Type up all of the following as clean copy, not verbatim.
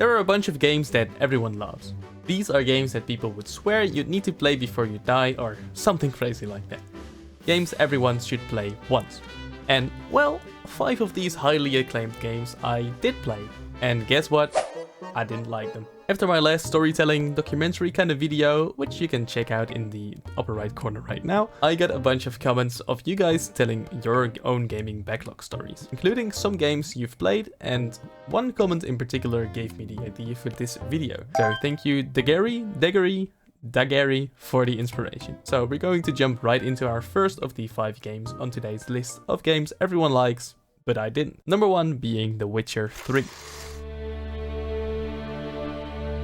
There are a bunch of games that everyone loves. These are games that people would swear you'd need to play before you die or something crazy like that. Games everyone should play once. And well, 5 of these highly acclaimed games I did play. And guess what? I didn't like them. After my last storytelling documentary kind of video, which you can check out in the upper right corner right now, I got a bunch of comments of you guys telling your own gaming backlog stories, including some games you've played, and one comment in particular gave me the idea for this video. So thank you Dagary for the inspiration. So we're going to jump right into our first of the 5 games on today's list of games everyone likes, but I didn't. Number 1 being The Witcher 3.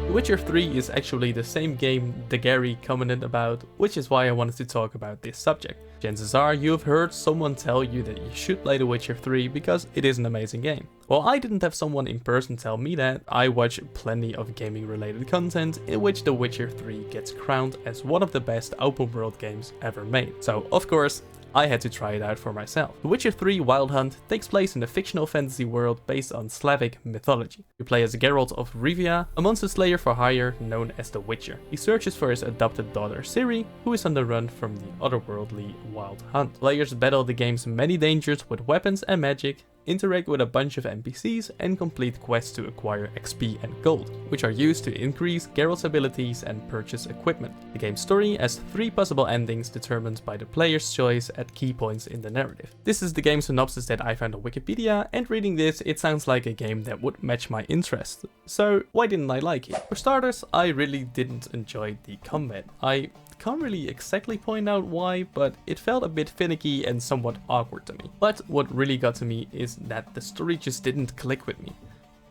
The Witcher 3 is actually the same game Dagary commented about, which is why I wanted to talk about this subject. Chances are you have heard someone tell you that you should play The Witcher 3 because it is an amazing game. Well, I didn't have someone in person tell me that. I watch plenty of gaming related content in which The Witcher 3 gets crowned as one of the best open world games ever made. So of course, I had to try it out for myself. The Witcher 3 Wild Hunt takes place in a fictional fantasy world based on Slavic mythology. You play as Geralt of Rivia, a monster slayer for hire known as the Witcher. He searches for his adopted daughter Ciri, who is on the run from the otherworldly Wild Hunt. Players battle the game's many dangers with weapons and magic, interact with a bunch of NPCs, and complete quests to acquire XP and gold, which are used to increase Geralt's abilities and purchase equipment. The game's story has 3 possible endings determined by the player's choice at key points in the narrative. This is the game synopsis that I found on Wikipedia, and reading this, it sounds like a game that would match my interest. So why didn't I like it? For starters, I really didn't enjoy the combat. I can't really exactly point out why, but it felt a bit finicky and somewhat awkward to me. But what really got to me is that the story just didn't click with me.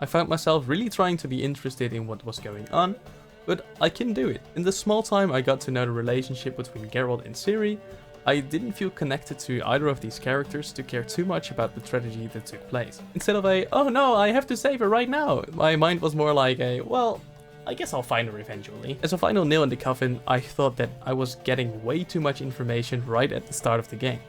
I found myself really trying to be interested in what was going on, but I couldn't do it. In the small time I got to know the relationship between Geralt and Ciri, I didn't feel connected to either of these characters to care too much about the tragedy that took place. Instead of a, oh no, I have to save her right now, my mind was more like a, well, I guess I'll find her eventually. As a final nail in the coffin, I thought that I was getting way too much information right at the start of the game,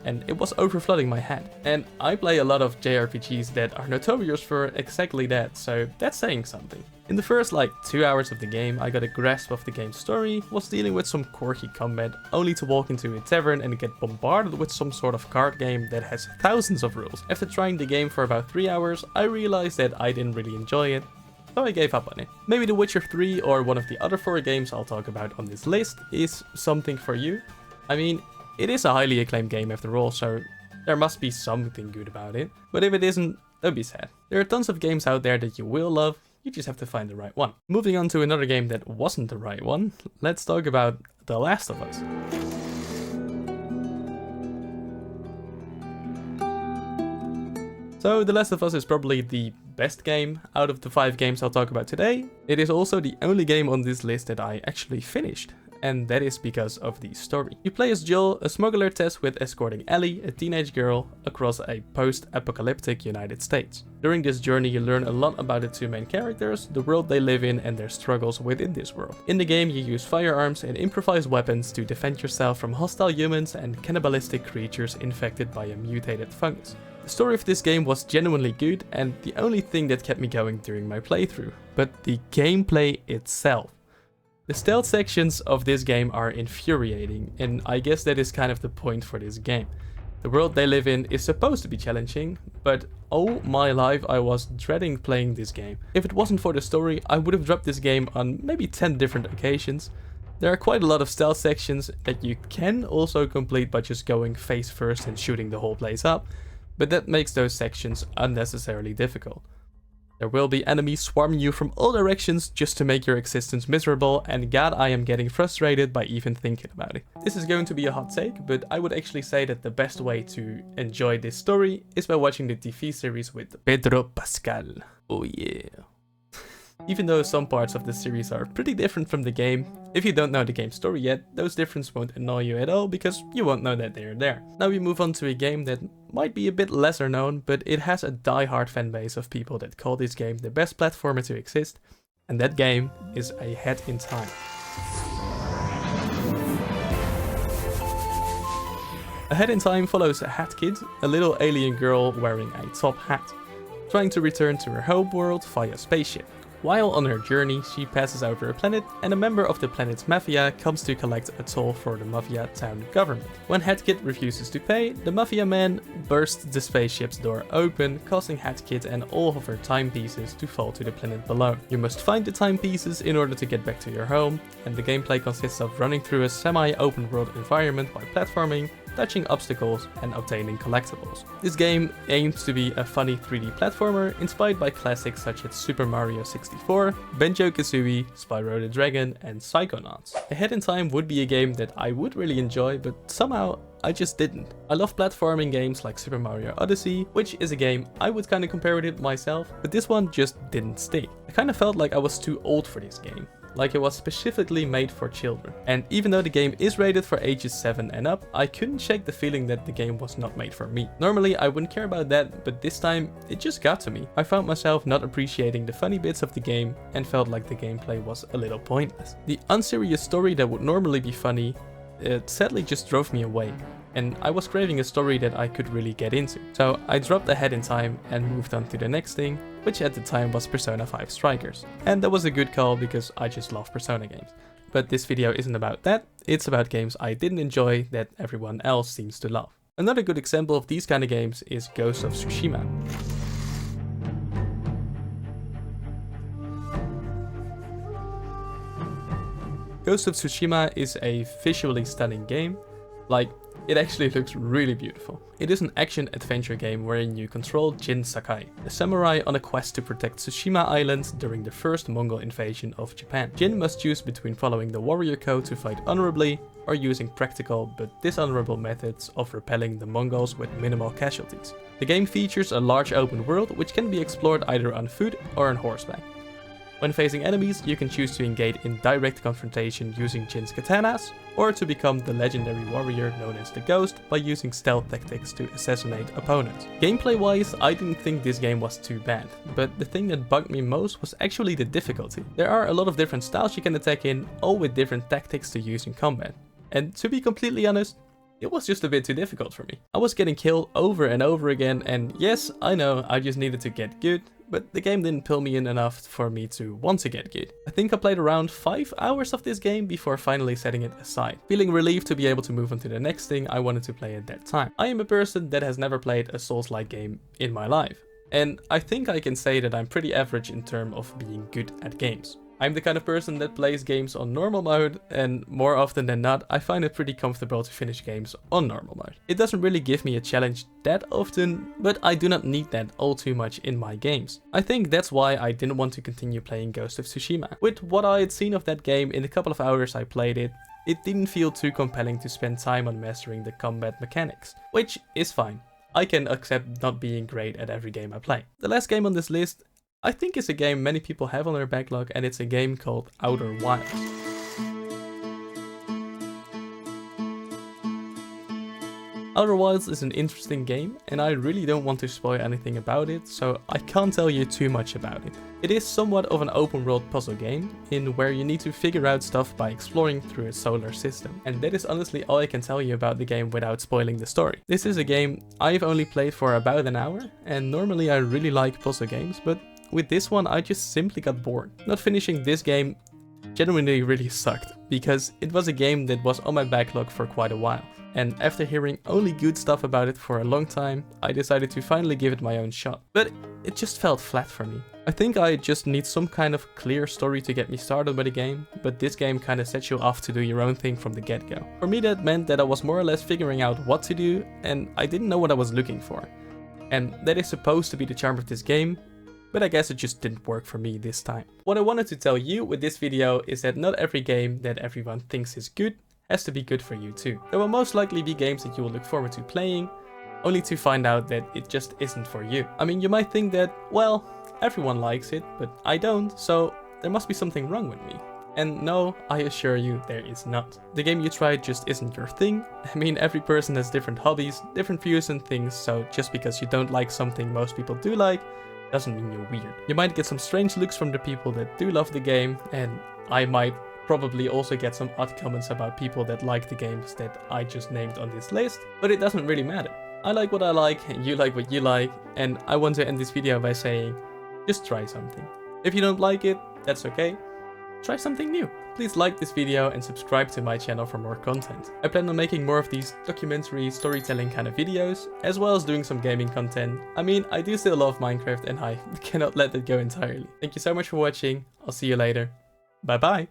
and it was overflooding my head. And I play a lot of JRPGs that are notorious for exactly that, so that's saying something. In the first 2 hours of the game, I got a grasp of the game's story, was dealing with some quirky combat, only to walk into a tavern and get bombarded with some sort of card game that has thousands of rules. After trying the game for about 3 hours, I realized that I didn't really enjoy it, so I gave up on it. Maybe The Witcher 3 or one of the other 4 games I'll talk about on this list is something for you. I mean, it is a highly acclaimed game after all, so there must be something good about it. But if it isn't, don't be sad. There are tons of games out there that you will love, you just have to find the right one. Moving on to another game that wasn't the right one, let's talk about The Last of Us. So The Last of Us is probably the best game out of the 5 games I'll talk about today. It is also the only game on this list that I actually finished, and that is because of the story. You play as Joel, a smuggler tasked with escorting Ellie, a teenage girl, across a post-apocalyptic United States. During this journey you learn a lot about the 2 main characters, the world they live in, and their struggles within this world. In the game you use firearms and improvised weapons to defend yourself from hostile humans and cannibalistic creatures infected by a mutated fungus. The story of this game was genuinely good and the only thing that kept me going during my playthrough, but the gameplay itself. The stealth sections of this game are infuriating, and I guess that is kind of the point for this game. The world they live in is supposed to be challenging, but oh my life, I was dreading playing this game. If it wasn't for the story, I would have dropped this game on maybe 10 different occasions. There are quite a lot of stealth sections that you can also complete by just going face first and shooting the whole place up, but that makes those sections unnecessarily difficult. There will be enemies swarming you from all directions just to make your existence miserable, and god, I am getting frustrated by even thinking about it. This is going to be a hot take, but I would actually say that the best way to enjoy this story is by watching the TV series with Pedro Pascal. Oh yeah. Even though some parts of the series are pretty different from the game, if you don't know the game's story yet, those differences won't annoy you at all because you won't know that they're there. Now we move on to a game that might be a bit lesser known, but it has a die-hard fanbase of people that call this game the best platformer to exist, and that game is A Hat in Time. A Hat in Time follows a hat kid, a little alien girl wearing a top hat, trying to return to her home world via spaceship. While on her journey, she passes over a planet and a member of the planet's mafia comes to collect a toll for the mafia town government. When Headkit refuses to pay, the mafia man bursts the spaceship's door open, causing Headkit and all of her timepieces to fall to the planet below. You must find the timepieces in order to get back to your home, and the gameplay consists of running through a semi-open world environment by platforming, touching obstacles and obtaining collectibles. This game aims to be a funny 3D platformer inspired by classics such as Super Mario 64, Banjo-Kazooie, Spyro the Dragon and Psychonauts. Ahead in Time would be a game that I would really enjoy, but somehow I just didn't. I love platforming games like Super Mario Odyssey, which is a game I would kinda compare with it myself, but this one just didn't stick. I kinda felt like I was too old for this game. Like it was specifically made for children. And even though the game is rated for ages 7 and up, I couldn't shake the feeling that the game was not made for me. Normally I wouldn't care about that, but this time it just got to me. I found myself not appreciating the funny bits of the game and felt like the gameplay was a little pointless. The unserious story that would normally be funny, it sadly just drove me away. And I was craving a story that I could really get into. So I dropped Ahead in Time and moved on to the next thing, which at the time was Persona 5 Strikers. And that was a good call because I just love Persona games. But this video isn't about that, it's about games I didn't enjoy that everyone else seems to love. Another good example of these kind of games is Ghost of Tsushima. Ghost of Tsushima is a visually stunning game. Like, it actually looks really beautiful. It is an action-adventure game wherein you control Jin Sakai, a samurai on a quest to protect Tsushima Island during the first Mongol invasion of Japan. Jin must choose between following the warrior code to fight honorably or using practical but dishonorable methods of repelling the Mongols with minimal casualties. The game features a large open world which can be explored either on foot or on horseback. When facing enemies, you can choose to engage in direct confrontation using Jin's katanas, or to become the legendary warrior known as the Ghost by using stealth tactics to assassinate opponents. Gameplay wise, I didn't think this game was too bad, but the thing that bugged me most was actually the difficulty. There are a lot of different styles you can attack in, all with different tactics to use in combat. And to be completely honest, it was just a bit too difficult for me. I was getting killed over and over again, and yes, I know, I just needed to get good, but the game didn't pull me in enough for me to want to get good. I think I played around 5 hours of this game before finally setting it aside, feeling relieved to be able to move on to the next thing I wanted to play at that time. I am a person that has never played a Souls-like game in my life, and I think I can say that I'm pretty average in terms of being good at games. I'm the kind of person that plays games on normal mode, and more often than not, I find it pretty comfortable to finish games on normal mode. It doesn't really give me a challenge that often, but I do not need that all too much in my games. I think that's why I didn't want to continue playing Ghost of Tsushima. With what I had seen of that game in the couple of hours I played it, it didn't feel too compelling to spend time on mastering the combat mechanics, which is fine. I can accept not being great at every game I play. The last game on this list I think it's a game many people have on their backlog, and it's a game called Outer Wilds. Outer Wilds is an interesting game, and I really don't want to spoil anything about it, so I can't tell you too much about it. It is somewhat of an open world puzzle game, in where you need to figure out stuff by exploring through a solar system. And that is honestly all I can tell you about the game without spoiling the story. This is a game I've only played for about an hour, and normally I really like puzzle games, but with this one I just simply got bored. Not finishing this game genuinely really sucked, because it was a game that was on my backlog for quite a while. And after hearing only good stuff about it for a long time, I decided to finally give it my own shot. But it just felt flat for me. I think I just need some kind of clear story to get me started with a game, but this game kinda sets you off to do your own thing from the get-go. For me that meant that I was more or less figuring out what to do, and I didn't know what I was looking for. And that is supposed to be the charm of this game, but I guess it just didn't work for me this time. What I wanted to tell you with this video is that not every game that everyone thinks is good has to be good for you too. There will most likely be games that you will look forward to playing, only to find out that it just isn't for you. I mean, you might think that, well, everyone likes it, but I don't, so there must be something wrong with me. And no, I assure you, there is not. The game you tried just isn't your thing. I mean, every person has different hobbies, different views and things, so just because you don't like something most people do like, doesn't mean you're weird. You might get some strange looks from the people that do love the game, and I might probably also get some odd comments about people that like the games that I just named on this list, but it doesn't really matter. I like what I like, and you like what you like, and I want to end this video by saying, just try something. If you don't like it, that's okay. Try something new. Please like this video and subscribe to my channel for more content. I plan on making more of these documentary storytelling kind of videos, as well as doing some gaming content. I mean, I do still love Minecraft and I cannot let it go entirely. Thank you so much for watching. I'll see you later. Bye bye.